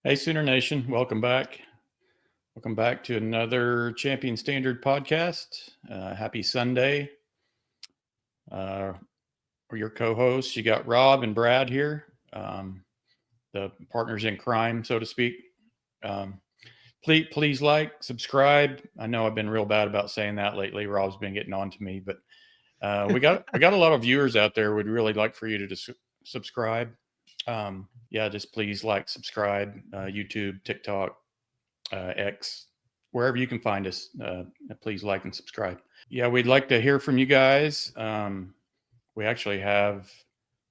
Hey, Sooner Nation, welcome back. Welcome back to another Champion Standard podcast. Happy Sunday. We're your co-hosts. You got Rob and Brad here, the partners in crime, so to speak. Please like, subscribe. I know I've been real bad about saying that lately. Rob's been getting on to me, but we got a lot of viewers out there. We'd really like for you to subscribe. Just please like, subscribe, YouTube, TikTok, X, wherever you can find us. Please like and subscribe. Yeah, we'd like to hear from you guys. We actually have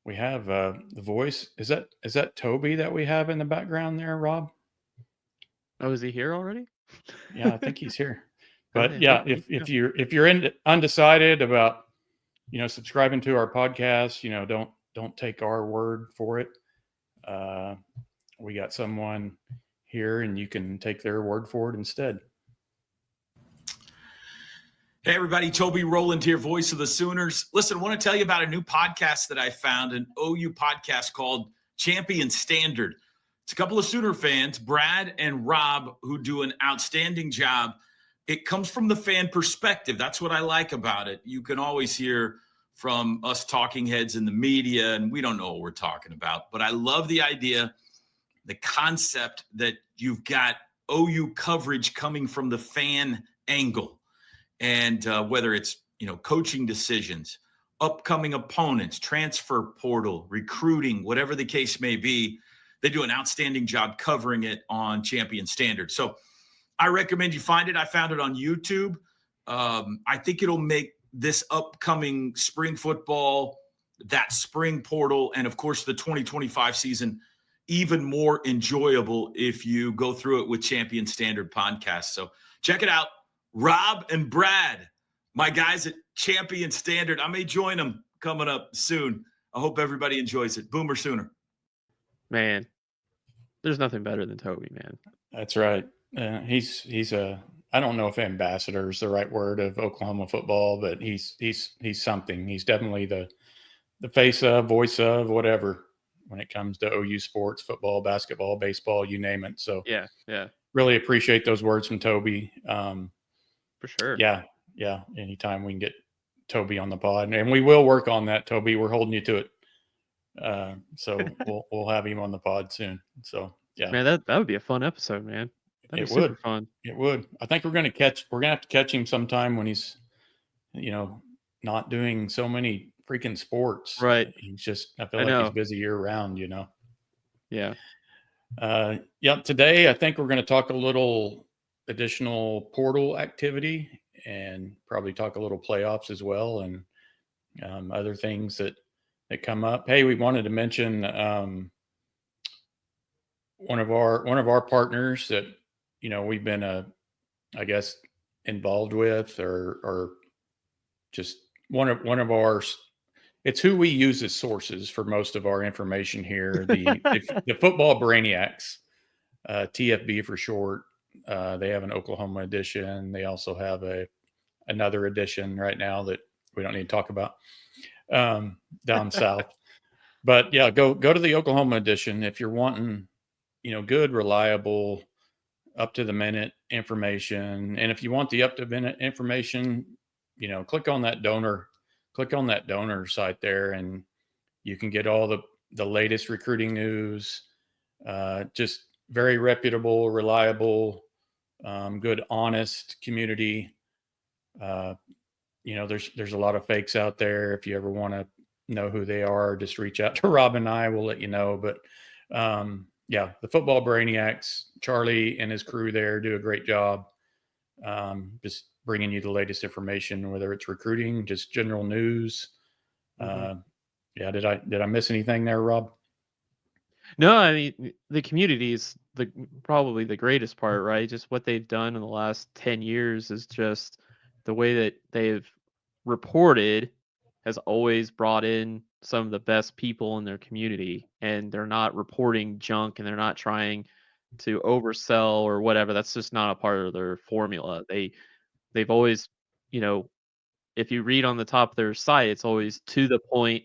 the voice. Is that Toby that we have in the background there, Rob? Oh, is he here already? Yeah, I think he's here. But Right, yeah, okay, if you're undecided about subscribing to our podcast, don't take our word for it. We got someone here, and you can take their word for it instead. Hey, everybody. Toby Rowland here, voice of the Sooners. Listen, I want to tell you about a new podcast that I found, an OU podcast called Champion Standard. It's a couple of Sooner fans, Brad and Rob, who do an outstanding job. It comes from the fan perspective. That's what I like about it. You can always hear from us talking heads in the media, and we don't know what we're talking about. But I love the idea, the concept that you've got OU coverage coming from the fan angle. And whether it's, coaching decisions, upcoming opponents, transfer portal, recruiting, whatever the case may be, they do an outstanding job covering it on Champion Standard. So I recommend you find it. I found it on YouTube. I think it'll make this upcoming spring football, that spring portal, and of course the 2025 season even more enjoyable if you go through it with Champion Standard podcast. So check it out. Rob and Brad, my guys at Champion Standard. I may join them coming up soon. I hope everybody enjoys it. Boomer Sooner. man. There's nothing better than Toby, man. That's right. He's a, I don't know if ambassador is the right word of Oklahoma football, but he's something. He's definitely the face of, voice of, whatever when it comes to OU sports, football, basketball, baseball, you name it. So Yeah. really appreciate those words from Toby. For sure. Yeah. Anytime we can get Toby on the pod, and we will work on that, Toby. We're holding you to it. So we'll have him on the pod soon. So yeah, Man, that would be a fun episode, man. That'd be super fun. It would. I think we're gonna have to catch him sometime when he's, not doing so many freaking sports. Right. He's just, I feel like he's busy year round. Yeah. Today I think we're going to talk a little additional portal activity and probably talk a little playoffs as well, and other things that come up. Hey, we wanted to mention one of our partners that we've been I guess involved with, or just one of our. It's who we use as sources for most of our information here. The Football Brainiacs, TFB for short. They have an Oklahoma edition. They also have another edition right now that we don't need to talk about down south. But yeah, go to the Oklahoma edition if you're wanting, good, reliable, up to the minute information. And if you want the up to the minute information, click on that donor site there, and you can get all the latest recruiting news. Just very reputable, reliable, good, honest community. There's a lot of fakes out there. If you ever want to know who they are, just reach out to Rob and I. We'll let you know. But the Football Brainiacs, Charlie and his crew there do a great job. Just bringing you the latest information, whether it's recruiting, just general news. Mm-hmm. Did I miss anything there, Rob? No, I mean, the community is probably the greatest part, right? Just what they've done in the last 10 years is just the way that they've reported has always brought in some of the best people in their community, and they're not reporting junk, and they're not trying to oversell or whatever. That's just not a part of their formula. They've always, if you read on the top of their site, it's always to the point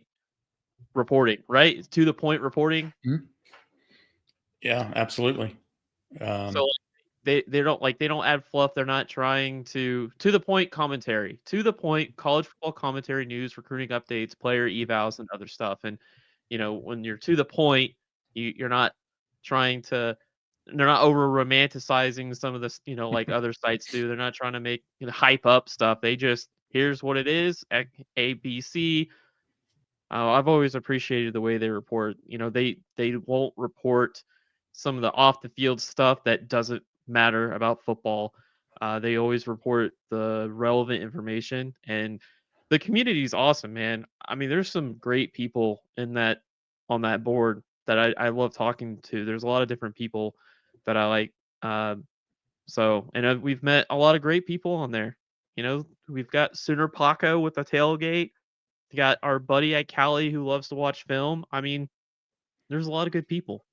reporting, right? It's to the point reporting. Mm-hmm. Yeah, absolutely. So they don't add fluff. They're not trying to the point commentary, to the point college football commentary, news, recruiting updates, player evals, and other stuff. And when you're to the point, you're not trying to. They're not over romanticizing some of this, like other sites do. They're not trying to make hype up stuff. They just here's what it is, A, B, C. I've always appreciated the way they report. They won't report some of the off the field stuff that doesn't matter about football. They always report the relevant information, and the community is awesome, man. I mean, there's some great people on that board that I love talking to. There's a lot of different people that I like. We've met a lot of great people on there. We've got Sooner Paco with the tailgate. You got our buddy at Cali who loves to watch film. I mean, there's a lot of good people.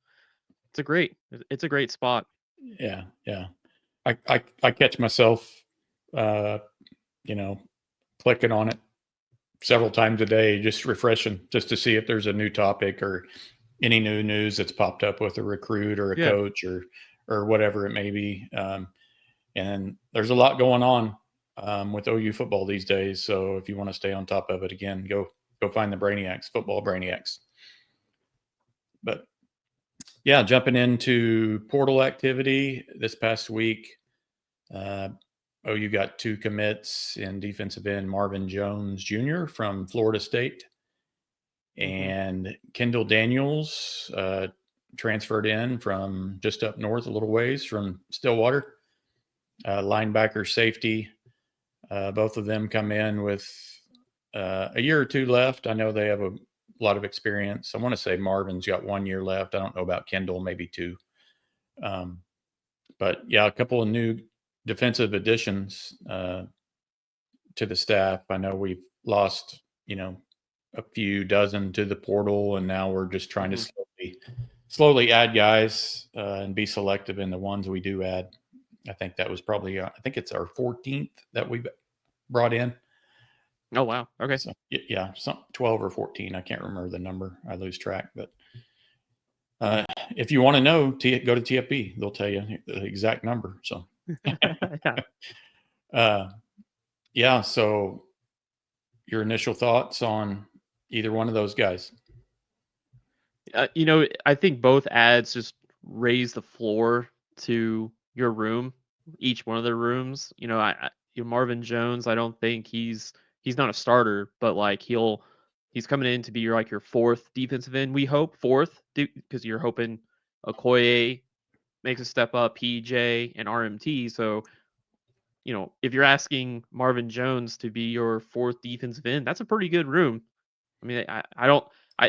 It's a great spot. Yeah, yeah. I catch myself, clicking on it several times a day, just refreshing, just to see if there's a new topic or any new news that's popped up with a recruit or a coach or whatever it may be. And there's a lot going on with OU football these days. So if you want to stay on top of it, again, go find the Brainiacs, football Brainiacs. But yeah, jumping into portal activity this past week, OU got 2 commits in defensive end Marvin Jones Jr. from Florida State, and Kendall Daniels transferred in from just up north a little ways from Stillwater. Linebacker, safety, both of them come in with a year or 2 left. I know they have a lot of experience. I want to say Marvin's got 1 year left. I don't know about Kendall, maybe 2. But yeah, a couple of new defensive additions to the staff. I know we've lost, a few dozen to the portal, and now we're just trying to slowly add guys and be selective in the ones we do add. I think that was probably, I think it's our 14th that we brought in. Oh, wow. Okay. So, yeah, 12 or 14. I can't remember the number. I lose track. But if you want to know, go to TFB. They'll tell you the exact number. So, yeah. So, your initial thoughts on either one of those guys? I think both ads just raise the floor to your room, each one of the rooms. Marvin Jones, I don't think he's not a starter, but like he's coming in to be your 4th defensive end. We hope 4th because you're hoping Okoye makes a step up, PJ and RMT. So, if you're asking Marvin Jones to be your 4th defensive end, that's a pretty good room. I mean,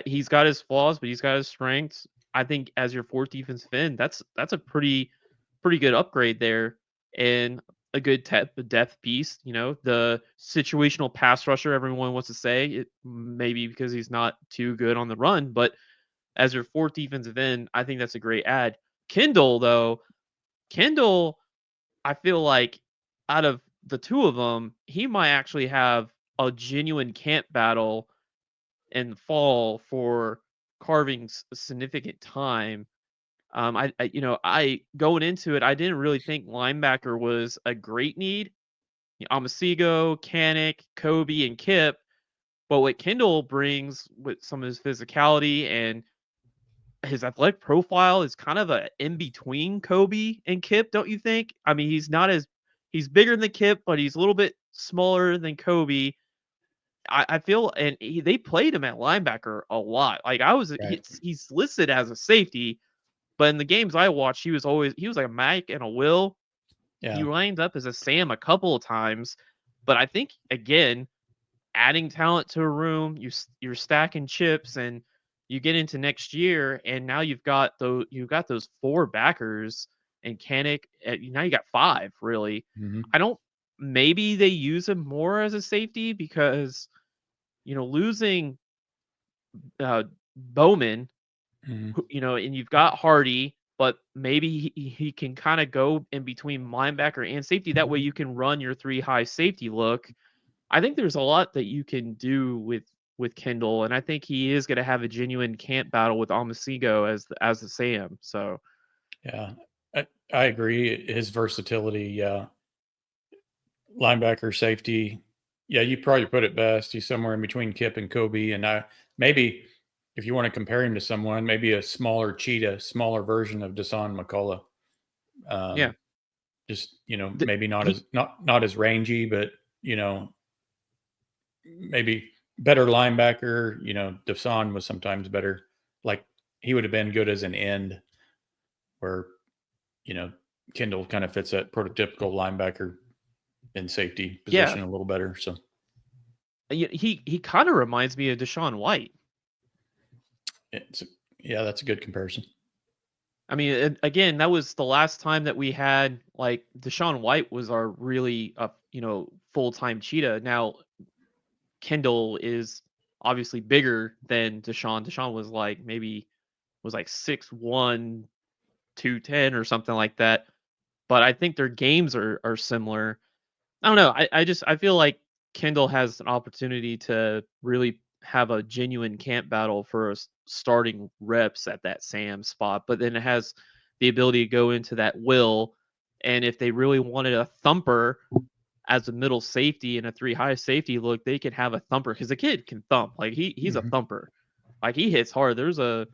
he's got his flaws, but he's got his strengths. I think as your 4th defensive end, that's a pretty good upgrade there, and a good depth piece. The situational pass rusher everyone wants to say it, maybe because he's not too good on the run, but as your 4th defensive end, I think that's a great add. Kendall, I feel like out of the 2 of them, he might actually have a genuine camp battle in the fall for carving significant time. I going into it, I didn't really think linebacker was a great need. Amasigo, Kanik, Kobe, and Kip. But what Kendall brings with some of his physicality and his athletic profile is kind of a in between Kobe and Kip, don't you think? I mean, he's bigger than Kip, but he's a little bit smaller than Kobe. I feel, and they played him at linebacker a lot. Like he's listed as a safety, but in the games I watched, he was like a Mike and a Will. Yeah. He lined up as a Sam a couple of times, but I think again, adding talent to a room, you're stacking chips, and you get into next year, and now you've got those 4 backers and Kanik. Now you got 5 really. Mm-hmm. Maybe they use him more as a safety because losing Bowman, and you've got Hardy, but maybe he can kind of go in between linebacker and safety. That way you can run your 3 high safety look. I think there's a lot that you can do with Kendall, and I think he is going to have a genuine camp battle with Amasigo as the Sam. So Yeah, I agree. His versatility, yeah. Linebacker, safety. Yeah, you probably put it best. He's somewhere in between Kip and Kobe. And maybe if you want to compare him to someone, maybe a smaller cheetah, smaller version of Deshaun McCullough. Yeah. Just, The- maybe not he- as not as rangy, but maybe better linebacker. Deshaun was sometimes better. Like he would have been good as an end, where Kendall kind of fits that prototypical linebacker in safety yeah. position a little better. So He kind of reminds me of Deshaun White. yeah, that's a good comparison. I mean, again, that was the last time that we had like Deshaun White was our really full-time cheetah. Now Kendall is obviously bigger than Deshaun. Deshaun was like maybe was like 6'1", 210 or something like that. But I think their games are similar. I don't know. I feel like Kendall has an opportunity to really have a genuine camp battle for starting reps at that Sam spot, but then it has the ability to go into that will. And if they really wanted a thumper as a middle safety and a 3 high safety look, they could have a thumper because the kid can thump. Like he's a thumper. Like he hits hard. There's a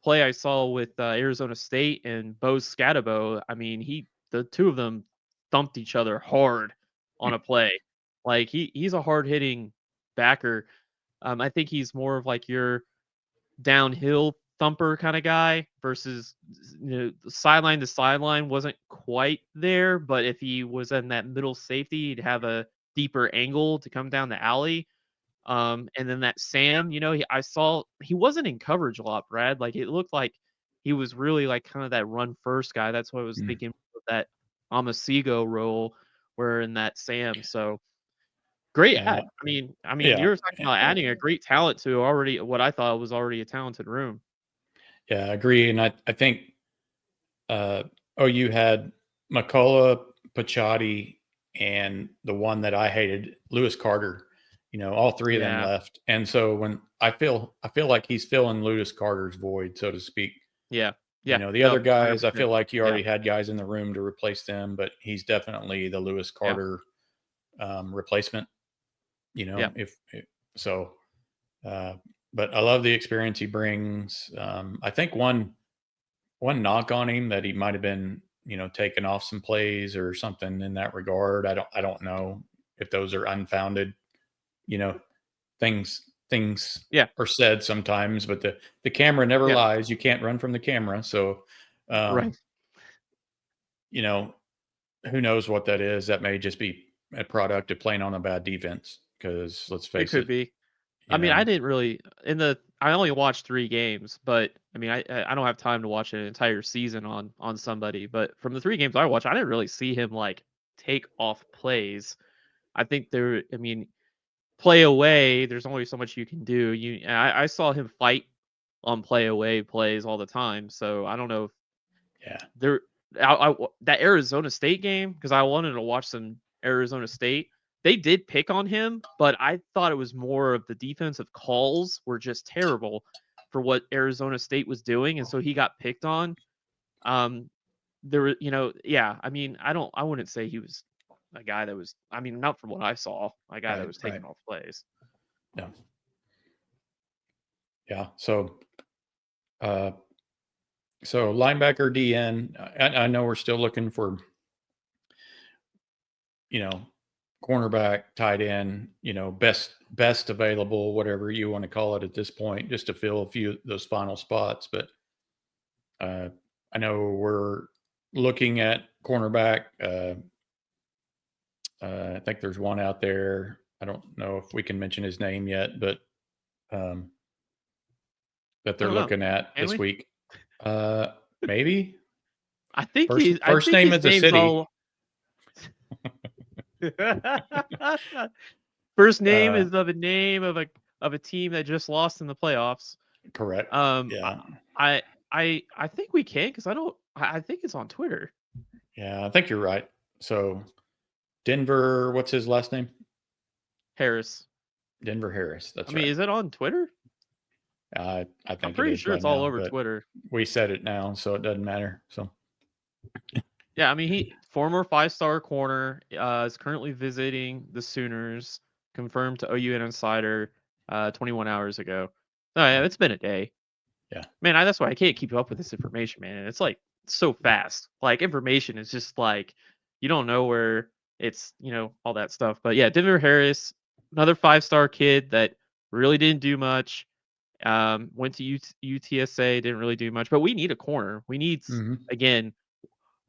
play I saw with Arizona State and Bo Scatabo. I mean, the two of them thumped each other hard on a play. Like he's a hard hitting backer. I think he's more of like your downhill thumper kind of guy versus sideline to sideline wasn't quite there, but if he was in that middle safety, he'd have a deeper angle to come down the alley. And then that Sam, I saw he wasn't in coverage a lot, Brad. Like it looked like he was really like kind of that run first guy. That's what I was thinking of that Amasigo role where in that Sam. So great Yeah, add. I mean, yeah, you're talking about adding a great talent to already what I thought was already a talented room. yeah. I agree, and I think OU had McCullough, Pachotti, and the one that I hated, Lewis Carter. All three of them Yeah, left, and so when I feel like he's filling Lewis Carter's void, so to speak. yeah, yeah. The No, other guys, I 100%. feel like he Yeah, already had guys in the room to replace them, but he's definitely the Lewis yeah, Carter replacement. yeah. If so, uh, but I love the experience he brings. I think one knock on him that he might have been, taken off some plays or something in that regard. I don't know if those are unfounded, you know, things Yeah, are said sometimes, but the camera never yeah. lies. You can't run from the camera. So, um, Right. you know, who knows what that is? That may just be a product of playing on a bad defense. Because let's It face could it, be. I you mean, I know, didn't really I only watched 3 games, but I mean, I don't have time to watch an entire season on somebody, but from the 3 games I watched, I didn't really see him like take off plays. I think I mean, play away, there's only so much you can do. I saw him fight on play away plays all the time, so I don't know if yeah, there that Arizona State game because I wanted to watch some Arizona State. They did pick on him, but I thought it was more of the defensive calls were just terrible for what Arizona State was doing, and so he got picked on. There were, yeah. I mean, I wouldn't say he was a guy that was. I mean, not from what I saw, a guy that right, was right, taking off plays. yeah, yeah. Uh, so linebacker DN. I know we're still looking for, you know, cornerback, tight end, best available, whatever you want to call it at this point, just to fill a few of those final spots. But I know we're looking at cornerback. I think there's one out there. I don't know if we can mention his name yet, but um, that I they're don't know. looking at Can this we? week. Maybe I first think name his is a name's city. all. First name Uh, is of a name of a team that just lost in the playoffs. correct. Um, Yeah. I think we can because I think it's on Twitter. Yeah. I think you're right. So Denver, what's his last name? Harris. Denver Harris. I That's mean, right. is it on Twitter? I I'm think it pretty is sure by it's all now, over but Twitter. we said it now, so it doesn't matter. So Yeah, I mean, he former 5-star corner is currently visiting the Sooners, confirmed to OUN Insider 21 hours ago. Oh, yeah, it's been a day. Yeah. Man, that's why I can't keep up with this information, man. It's like so fast. Like information is just like you don't know where it's, all that stuff. But yeah, Denver Harris, another 5-star kid that really didn't do much. Went to UTSA, didn't really do much, but we need a corner. We need Mhm. again,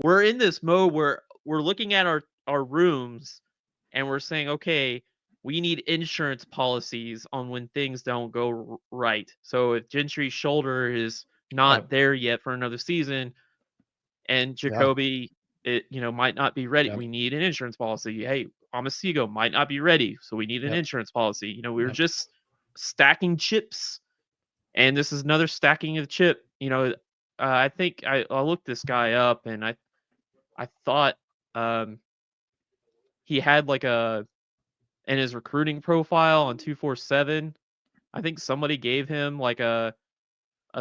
we're in this mode where we're looking at our rooms and we're saying, okay, we need insurance policies on when things don't go right. So if Gentry's shoulder is Uh, not there yet for another season, and yeah. Jacoby, might not be ready, Yep. we need an insurance policy. Hey, Amasigo might not be ready, so we need an Yep. insurance policy. We're Yep. just stacking chips, and this is another stacking of chip. I think I looked this guy up, and I thought um, he had like in his recruiting profile on 247. I think somebody gave him like a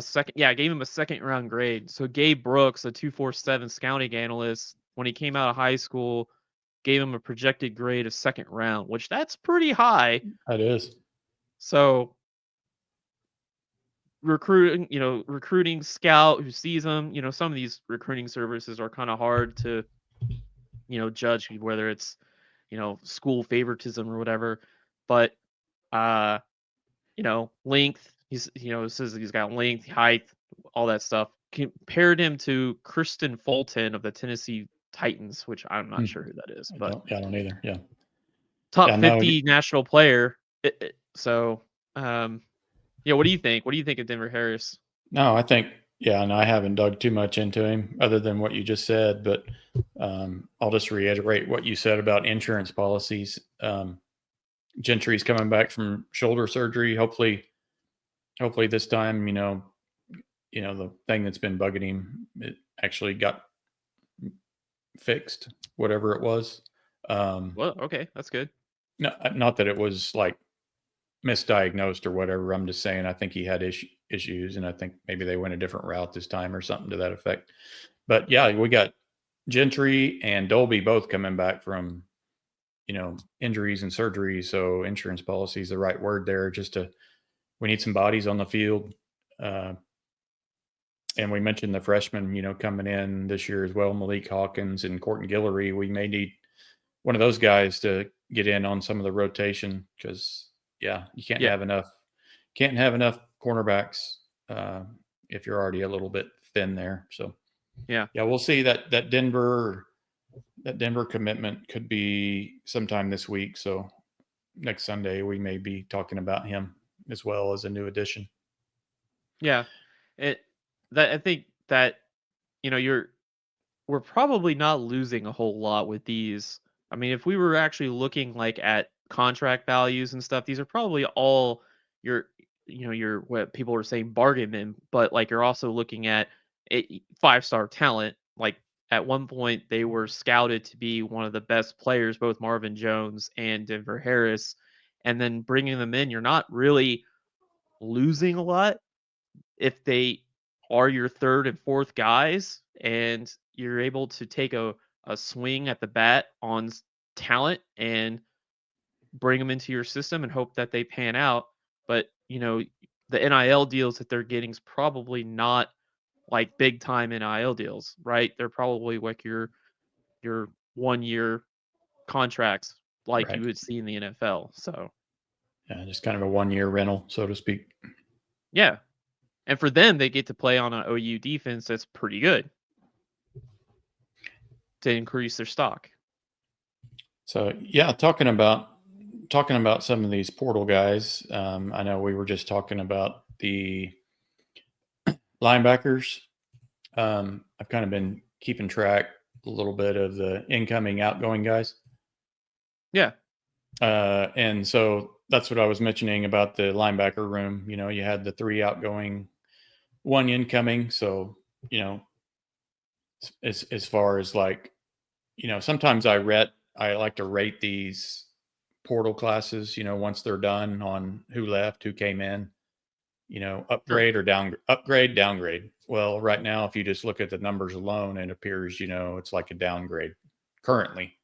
second. Yeah, gave him a second round grade. So Gabe Brooks, a 247 scouting analyst, when he came out of high school, gave him a projected grade of second round, which that's pretty high. That is. So recruiting scout who sees him, some of these recruiting services are kind of hard to judge whether it's school favoritism or whatever. But uh, length, it says he's got length, height, all that stuff. Compared him to Kristen Fulton of the Tennessee Titans, which I'm not Hmm. sure who that is, I but don't either. Yeah. top Yeah. No. 50 national player. So, yeah, what do you think? What do you think of Denver Harris? No. I think. Yeah. And I haven't dug too much into him other than what you just said, but I'll just reiterate what you said about insurance policies. Gentry's coming back from shoulder surgery. Hopefully this time, the thing that's been bugging him, it actually got fixed, whatever it was. Well, okay, that's good. No, not that it was like misdiagnosed or whatever. I'm just saying I think he had issues, and I think maybe they went a different route this time or something to that effect. But yeah, we got Gentry and Dolby both coming back from injuries and surgery. So insurance policy is the right word there. We need some bodies on the field. And we mentioned the freshmen, coming in this year as well, Malik Hawkins and Corton Guillory. We may need one of those guys to get in on some of the rotation because, yeah, you can't Yeah, have enough cornerbacks if you're already a little bit thin there. So, yeah. yeah, we'll see that Denver commitment could be sometime this week. So next Sunday we may be talking about him as well as a new addition. Yeah. It that I think that we're probably not losing a whole lot with these. I mean, if we were actually looking like at contract values and stuff, these are probably all your your what people are saying bargain bin, but like you're also looking at a 5-star talent. Like at one point they were scouted to be one of the best players, both Marvin Jones and Denver Harris, and then bringing them in, you're not really losing a lot if they are your third and fourth guys and you're able to take a swing at the bat on talent and bring them into your system and hope that they pan out. But, the NIL deals that they're getting is probably not like big time NIL deals, right? They're probably like your 1 year contracts like you Right. would see in the NFL. So, Yeah, just kind of a 1-year rental, so to speak. yeah. And for them, they get to play on an OU defense that's pretty good to increase their stock. So yeah, talking about some of these portal guys. I know we were just talking about the linebackers. I've kind of been keeping track a little bit of the incoming, outgoing guys. Yeah. And so that's what I was mentioning about the linebacker room. You had the 3 outgoing, 1 incoming. So, as far as like, sometimes I like to rate these portal classes, once they're done on who left, who came in. upgrade or downgrade. Well, right now, if you just look at the numbers alone, it appears, it's like a downgrade currently,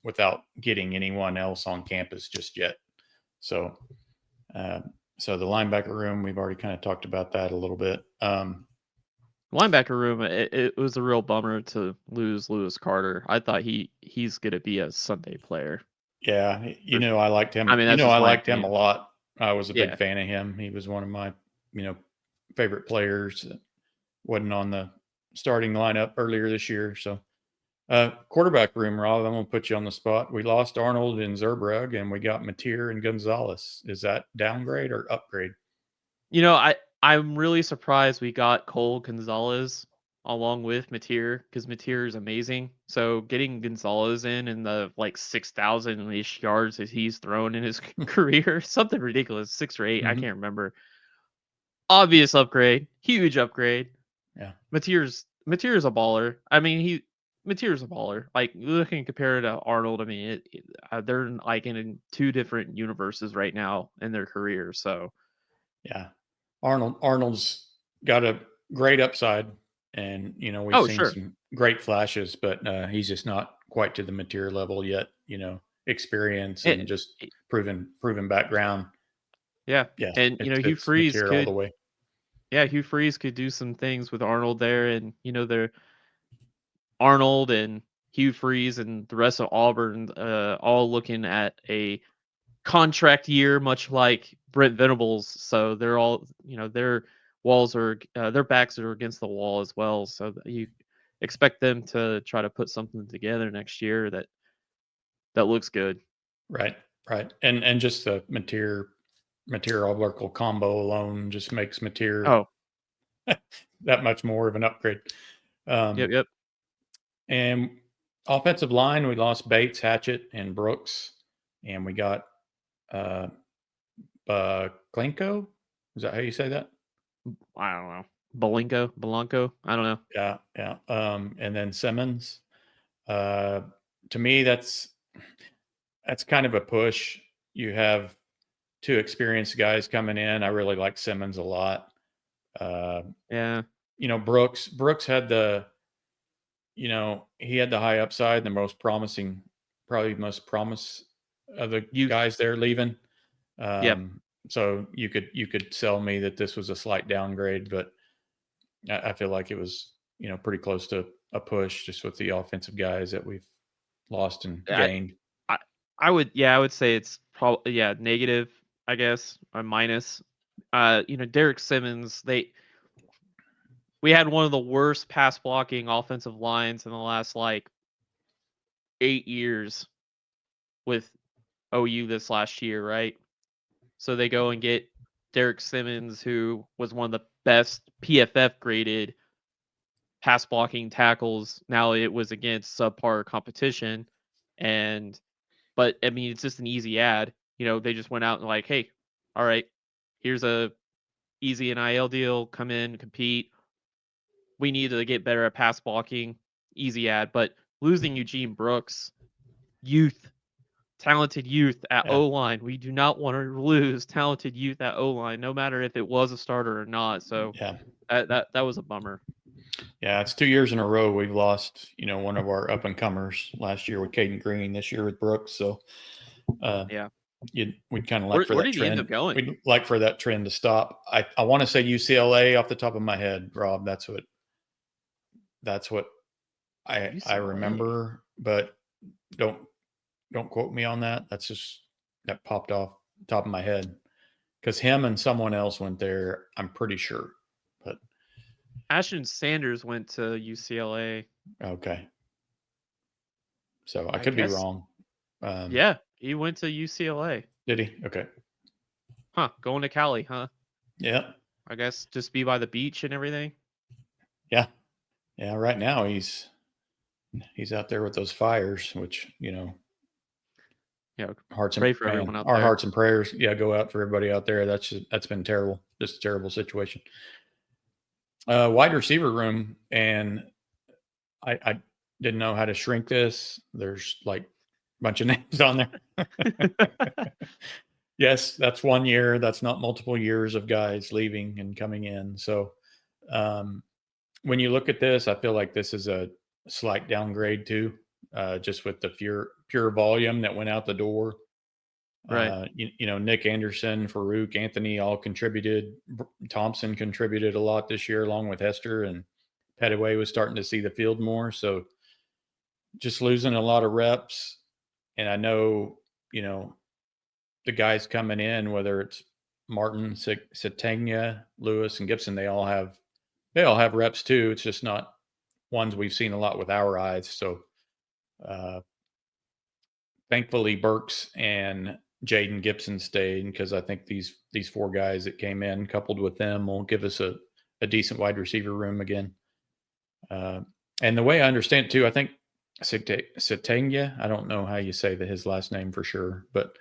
without getting anyone else on campus just yet. So, so the linebacker room, we've already kind of talked about that a little bit. Linebacker room, it was a real bummer to lose Lewis Carter. I thought he's going to be a Sunday player. Yeah, I liked him. I mean, that's just I my liked him a opinion. lot. I was a big Yeah. fan of him. He was one of my, favorite players that wasn't on the starting lineup earlier this year. So, quarterback room, Rob, I'm going to put you on the spot. We lost Arnold and Zerbrug, and we got Mateer and Gonzalez. Is that downgrade or upgrade? I'm really surprised we got Cole Gonzalez along with Mateer, because Mateer is amazing. So getting Gonzalez in the 6,000-ish yards that he's thrown in his career, something ridiculous, 6 or 8, I can't remember. Obvious upgrade, huge upgrade. Yeah, Mateer's a baller. I mean, Mateer's a baller. Like, looking compared to Arnold, I mean, they're in 2 different universes right now in their career. So yeah, Arnold's got a great upside, and we've seen some great flashes, but he's just not quite to the Mateer level yet. Experience and just proven background. Yeah. And Hugh Freeze could all the way. Yeah, Hugh Freeze could do some things with Arnold there, and they're Arnold and Hugh Freeze and the rest of Auburn all looking at a contract year, much like Brent Venables. So they're all, their backs are against the wall as well. So you expect them to try to put something together next year that looks good. Right. And just the Mateer Oberkel combo alone just makes Mateer that much more of an upgrade. Yep. And offensive line, we lost Bates, Hatchett, and Brooks, and we got Klinko. Is that how you say that? I don't know. Belanco. I don't know. Yeah. And then Simmons. To me, that's kind of a push. You have 2 experienced guys coming in. I really like Simmons a lot. Yeah. Brooks had the, he had the high upside, the most promising, probably most promise of the guys there leaving. So you could sell me that this was a slight downgrade, but I feel like it was, pretty close to a push just with the offensive guys that we've lost and gained. I would say it's probably negative, I guess, or minus. Derek Simmons, we had one of the worst pass blocking offensive lines in the last 8 years with OU this last year, right? So they go and get Derek Simmons, who was one of the best PFF graded pass blocking tackles. Now it was against subpar competition, but I mean, it's just an easy ad. They just went out and hey, all right, here's a easy NIL deal. Come in, compete. We need to get better at pass blocking. Easy ad. But losing Eugene Brooks, talented youth at O-line. We do not want to lose talented youth at O-line, no matter if it was a starter or not. So that was a bummer. Yeah, it's 2 years in a row we've lost, one of our up-and-comers. Last year with Caden Green, this year with Brooks. So, we'd kind of like for that trend. End up going? We'd like for that trend to stop. I want to say UCLA off the top of my head, Rob. That's what I remember, but don't quote me on that. That's just that popped off the top of my head because him and someone else went there. I'm pretty sure, but Ashton Sanders went to UCLA. Okay. So I could be wrong. He went to UCLA. Did he? Okay. Huh. Going to Cali, huh? Yeah. I guess just be by the beach and everything. Yeah. Yeah. Right now he's out there with those fires, which, hearts pray for everyone out our there. Hearts and prayers. Yeah. Go out for everybody out there. That's been terrible. Just a terrible situation. Wide receiver room. And I didn't know how to shrink this. There's a bunch of names on there. Yes, that's 1 year. That's not multiple years of guys leaving and coming in. So when you look at this, I feel like this is a slight downgrade too, just with the pure volume that went out the door. Right. Nick Anderson, Farouk, Anthony all contributed. Thompson contributed a lot this year, along with Hester, and Petaway was starting to see the field more. So just losing a lot of reps. And I know, the guys coming in, whether it's Martin, Satania, Lewis, and Gibson, they all have reps too. It's just not ones we've seen a lot with our eyes. So thankfully Burks and Jaden Gibson stayed, because I think these 4 guys that came in, coupled with them, will give us a decent wide receiver room again. And the way I understand it too, I think Satania, I don't know how you say his last name for sure, but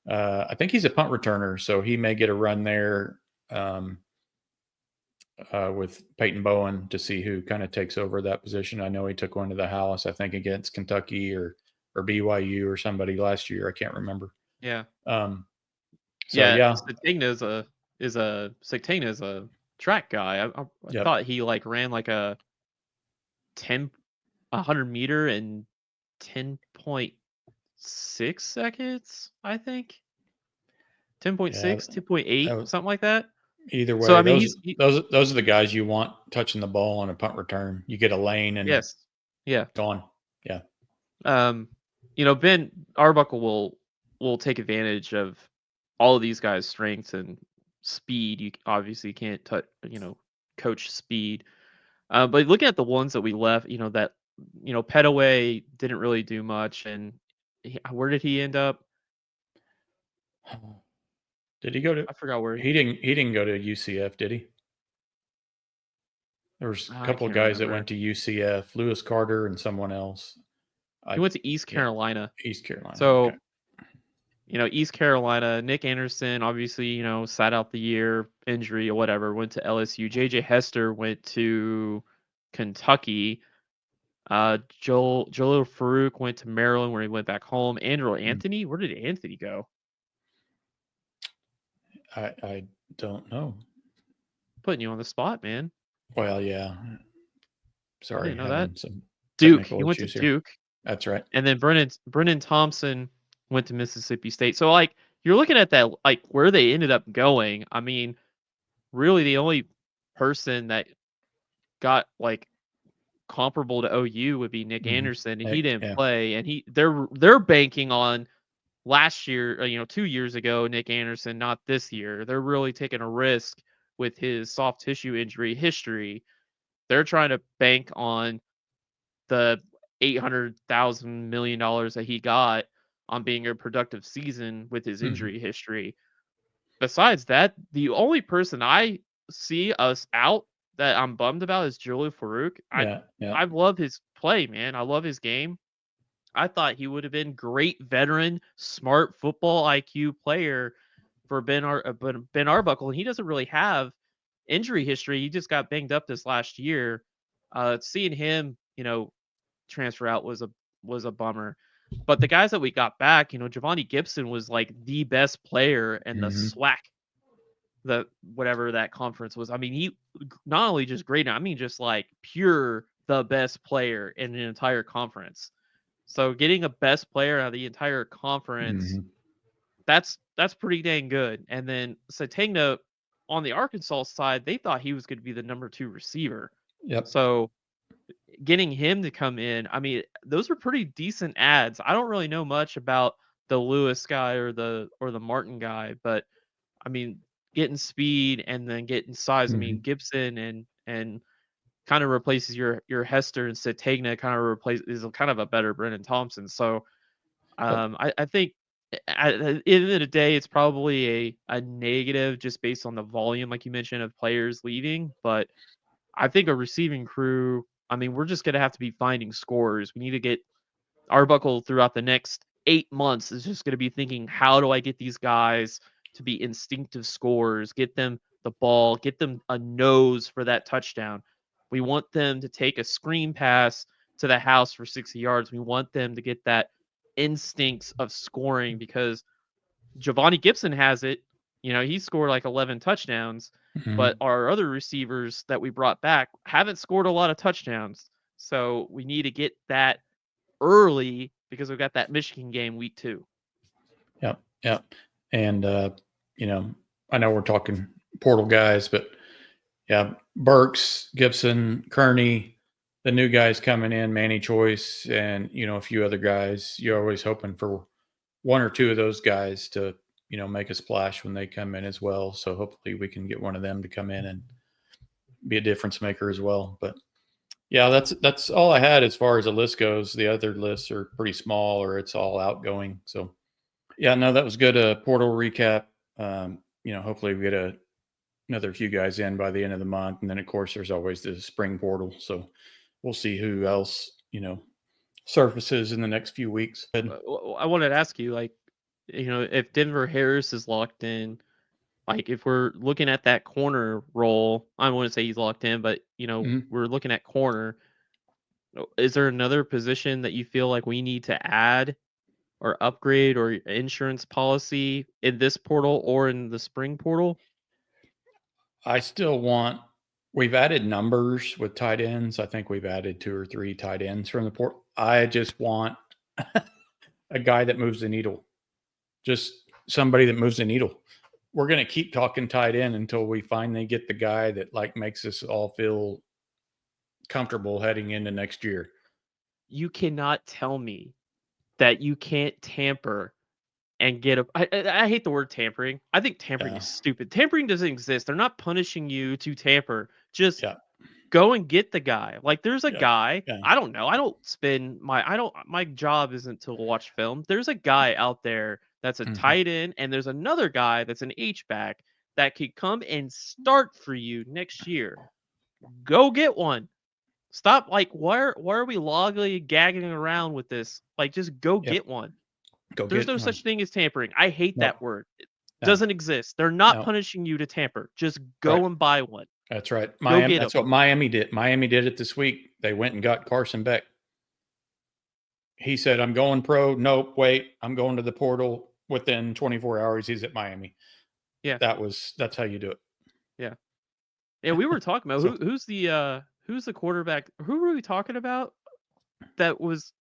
I think he's a punt returner, so he may get a run there with Peyton Bowen to see who kind of takes over that position. I know he took one to the house, I think, against Kentucky or BYU or somebody last year. I can't remember. Yeah. So Satagna is a track guy. I Yep. thought he ran like a 100 meter in 10.6 seconds, I think. 10.6, 2.8, something like that. Either way, So I mean, those are the guys you want touching the ball on a punt return. You get a lane and gone. Yeah. Ben Arbuckle will take advantage of all of these guys' strengths and speed. You obviously can't coach speed. But looking at the ones that we left, Petaway didn't really do much. And where did he end up? Did he go to? I forgot where he didn't. He didn't go to UCF, did he? There was a couple of guys that went to UCF, Lewis Carter and someone else. He went to East Carolina. East Carolina. So, okay. East Carolina, Nick Anderson, obviously, sat out the year, injury or whatever, went to LSU. JJ Hester went to Kentucky. Jalil Farouk went to Maryland, where he went back home. Andrew Anthony, where did Anthony go? I don't know. Putting you on the spot, man. Well, yeah. Sorry, I didn't know that. Some Duke. He went to Duke. That's right. And then Brennan Thompson went to Mississippi State. So you're looking at that, where they ended up going. I mean, really the only person that got comparable to OU would be Nick Anderson, and he didn't play. And they're banking on last year, 2 years ago, Nick Anderson, not this year. They're really taking a risk with his soft tissue injury history. They're trying to bank on the $800,000 million that he got on being a productive season with his injury history. Besides that, the only person I see us out that I'm bummed about is Jalil Farouk. I love his play, man. I love his game. I thought he would have been great veteran, smart football IQ player for Ben Arbuckle, and he doesn't really have injury history. He just got banged up this last year. Seeing him, transfer out was a bummer. But the guys that we got back, Javonte Gibson was the best player in the SWAC, whatever that conference was. I mean, he not only just great, I mean just pure the best player in an entire conference. So getting a best player out of the entire conference, that's pretty dang good. And then Satagna on the Arkansas side, they thought he was going to be the number 2 receiver. Yep. So getting him to come in, I mean, those are pretty decent ads. I don't really know much about the Lewis guy or the Martin guy, but I mean, getting speed and then getting size. I mean, Gibson and kind of replaces your Hester, and Satagna is kind of a better Brennan Thompson. So I think at the end of the day, it's probably a negative just based on the volume, like you mentioned, of players leaving. But I think a receiving crew, I mean, we're just going to have to be finding scores. We need to get Arbuckle throughout the next 8 months is just going to be thinking, how do I get these guys to be instinctive scorers, get them the ball, get them a nose for that touchdown. We want them to take a screen pass to the house for 60 yards. We want them to get that instincts of scoring, because Giovanni Gibson has it. He scored like 11 touchdowns, but our other receivers that we brought back haven't scored a lot of touchdowns. So we need to get that early because we've got that Michigan game week 2. Yep. Yep. And, I know we're talking portal guys, but yeah, Burks, Gibson, Kearney, the new guys coming in, Manny Choice, and, a few other guys. You're always hoping for one or two of those guys to, make a splash when they come in as well. So hopefully we can get one of them to come in and be a difference maker as well. But yeah, that's all I had as far as the list goes. The other lists are pretty small or it's all outgoing. So yeah, no, that was good. Portal recap. Hopefully we get another few guys in by the end of the month. And then of course there's always the spring portal. So we'll see who else, surfaces in the next few weeks. I wanted to ask you, if Denver Harris is locked in, if we're looking at that corner role, I wouldn't say he's locked in, but we're looking at corner. Is there another position that you feel like we need to add or upgrade or insurance policy in this portal or in the spring portal? I still we've added numbers with tight ends. I think we've added 2 or 3 tight ends from the port. I just want a guy that moves the needle. Just somebody that moves the needle. We're going to keep talking tight end until we finally get the guy that makes us all feel comfortable heading into next year. You cannot tell me that you can't tamper and get I hate the word tampering. I think tampering is stupid. Tampering doesn't exist. They're not punishing you to tamper. Just go and get the guy. There's a guy. I don't know. I don't spend my job isn't to watch film. There's a guy out there that's a tight end, and there's another guy that's an H-back that could come and start for you next year. Go get one. Stop. Why are we lollygagging around with this? Just go get one. There's no such thing as tampering. I hate that word. It doesn't exist. They're not punishing you to tamper. Just go and buy one. That's right. That's what Miami did. Miami did it this week. They went and got Carson Beck. He said, I'm going pro. Nope, wait. I'm going to the portal. Within 24 hours, he's at Miami. Yeah. That's how you do it. Yeah. Yeah, we were talking about who's the quarterback? Who were we talking about? Quinn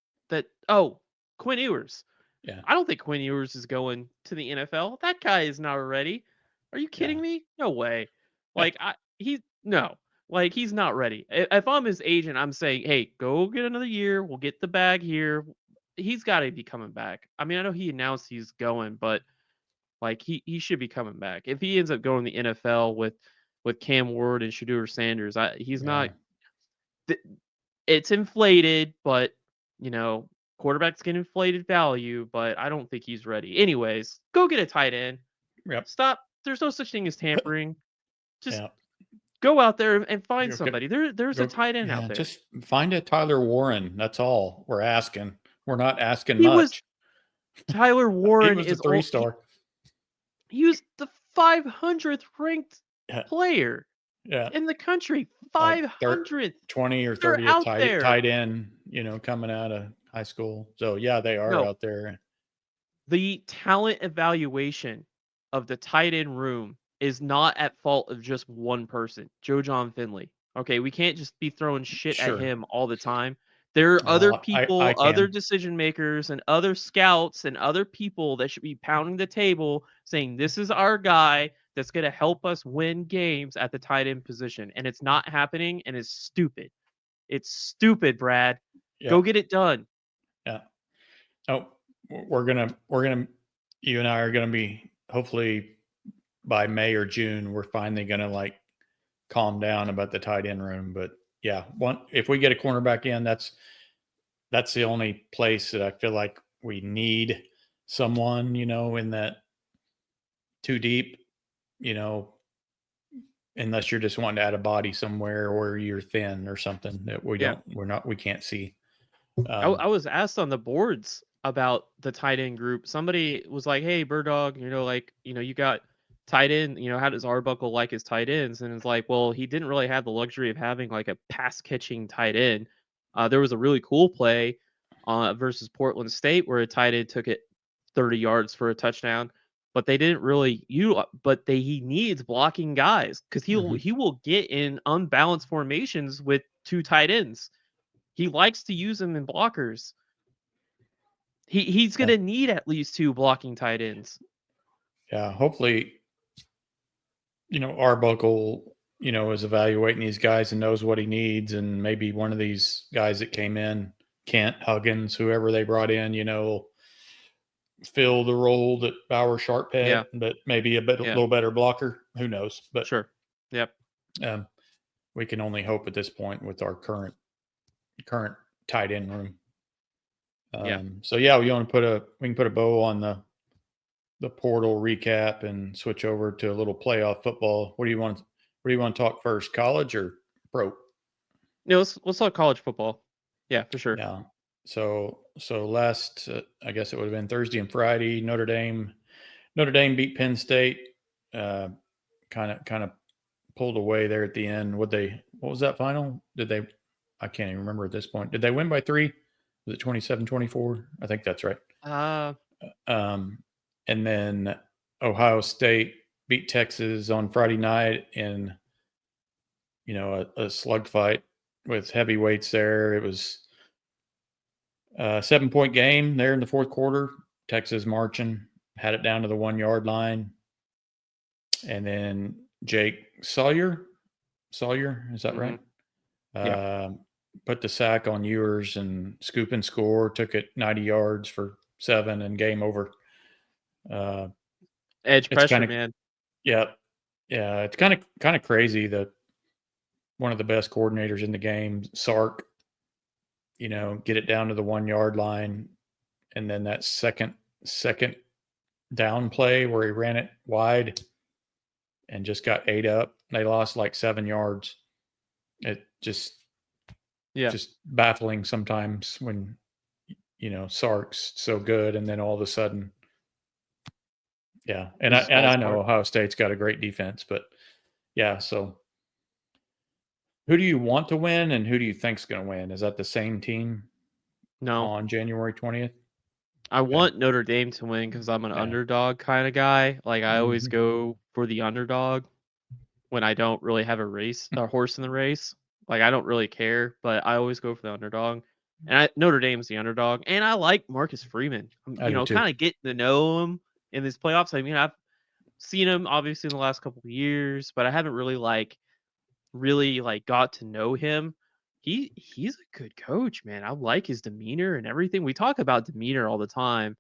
Ewers. Yeah. I don't think Quinn Ewers is going to the NFL. That guy is not ready. Are you kidding me? No way. He's not ready. If I'm his agent, I'm saying, hey, go get another year. We'll get the bag here. He's got to be coming back. I mean, I know he announced he's going, but he should be coming back. If he ends up going to the NFL with Cam Ward and Shedeur Sanders, he's not. It's inflated, but quarterbacks get inflated value, but I don't think he's ready. Anyways, go get a tight end. Yep. Stop. There's no such thing as tampering. Just go out there and find somebody. There's a tight end out there. Just find a Tyler Warren. That's all we're asking. We're not asking much. Tyler Warren is a 3-star. He was the 500th ranked player in the country. 500th. 20 or 30th tight end, coming out of high school. So yeah, they are out there. The talent evaluation of the tight end room is not at fault of just one person, Joe John Finley. Okay, we can't just be throwing shit at him all the time. There are other people, other decision makers, and other scouts and other people that should be pounding the table saying, this is our guy that's going to help us win games at the tight end position. And it's not happening, and it's stupid. It's stupid, Brad. Yeah. Go get it done. Yeah. Oh, you and I are going to be, hopefully by May or June, we're finally going to calm down about the tight end room. But yeah, if we get a cornerback in, that's the only place that I feel like we need someone, in that too deep, unless you're just wanting to add a body somewhere or you're thin or something that we can't see. I was asked on the boards about the tight end group. Somebody was like, hey, Bird Dog, you got tight end, how does Arbuckle like his tight ends? And it's like, well, he didn't really have the luxury of having a pass catching tight end. There was a really cool play versus Portland State where a tight end took it 30 yards for a touchdown. but they didn't really he needs blocking guys because he will get in unbalanced formations with 2 tight ends. He likes to use them in blockers. He's gonna need at least 2 blocking tight ends. Yeah, hopefully, Arbuckle, is evaluating these guys and knows what he needs, and maybe one of these guys that came in, Kent, Huggins, whoever they brought in, will fill the role that Bauer Sharp had, but maybe a little better blocker. Who knows? But sure, yep. We can only hope at this point with our current tight end room. So yeah, we can put a bow on the portal recap and switch over to a little playoff football. What do you want to talk first, college or pro? No, let's talk college football. Yeah, for sure. Yeah. So last, I guess it would have been Thursday and Friday. Notre Dame beat Penn State. Kind of pulled away there at the end. What was that final? I can't even remember at this point. Did they win by 3? Was it 27-24? I think that's right. And then Ohio State beat Texas on Friday night in, a slug fight with heavyweights there. It was a 7-point game there in the fourth quarter. Texas marching, had it down to the 1-yard line. And then Jake Sawyer, is that right? Yeah. Put the sack on Ewers and scoop and score, took it 90 yards for 7 and game over. Edge pressure, man. Yeah. Yeah. It's kind of crazy that one of the best coordinators in the game, Sark, get it down to the 1-yard line. And then that second down play where he ran it wide and just got ate up. They lost like 7 yards. It just baffling sometimes when, Sark's so good and then all of a sudden. Yeah. And I know Ohio State's got a great defense, but yeah. So who do you want to win and who do you think's going to win? Is that the same team? No. On January 20th? I want Notre Dame to win because I'm an underdog kind of guy. Like I always go for the underdog when I don't really have a horse in the race. Like I don't really care, but I always go for the underdog. And Notre Dame's the underdog, and I like Marcus Freeman. Kind of getting to know him in these playoffs. I mean, I've seen him obviously in the last couple of years, but I haven't really got to know him. He's a good coach, man. I like his demeanor and everything. We talk about demeanor all the time,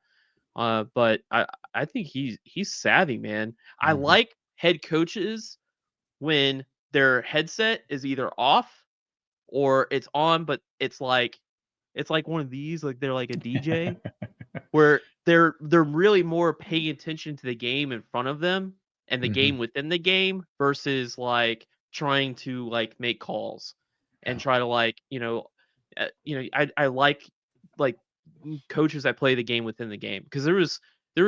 but I think he's savvy, man. I like head coaches when their headset is either off or it's on, but it's like one of these, like they're like a DJ, where they're really more paying attention to the game in front of them and the game within the game versus like trying to like make calls and try to like I like coaches that play the game within the game, because there was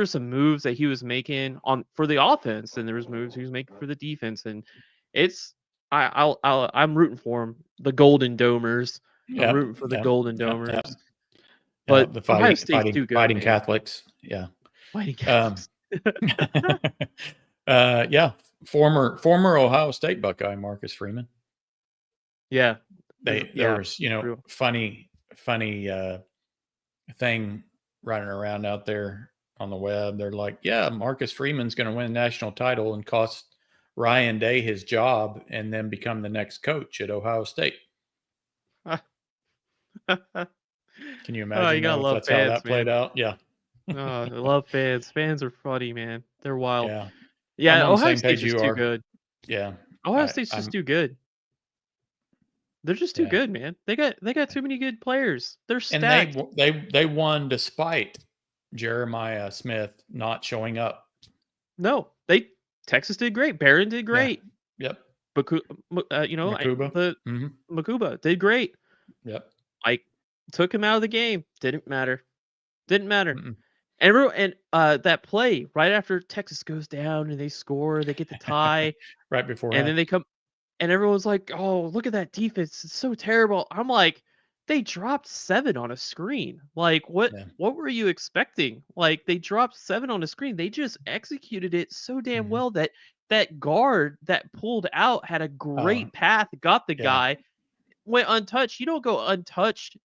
some moves that he was making for the offense, and there was moves he was making for the defense, and it's I'm rooting for him, the Golden Domers. I'm rooting for the Golden Domers. But the Ohio State's too good, fighting man. Catholics. Yeah. Fighting Catholics. Yeah. Former Ohio State Buckeye Marcus Freeman. Yeah. There was, funny thing running around out there on the web. They're like, yeah, Marcus Freeman's going to win a national title and cost Ryan Day his job and then become the next coach at Ohio State. Can you imagine how that played out? Yeah. I love fans. Fans are funny, man. They're wild. Yeah. Yeah, Ohio State's just too good. Yeah. Ohio State's just too good. They're just too good, man. They got too many good players. They're stacked. And they won despite Jeremiah Smith not showing up. No, Texas did great. Barron did great. Yeah. Yep. Makuba. Makuba did great. Yep. I took him out of the game. Didn't matter. And that play right after Texas goes down and they score, they get the tie right before, and then they come, and everyone's like, "Oh, look at that defense! It's so terrible." I'm like, They dropped 7 on a screen. Like, what Yeah. what were you expecting? Like, they dropped 7 on a screen. They just executed it so damn Mhm. well that that guard that pulled out had a Oh, great path, got the yeah. guy, went untouched. You don't go untouched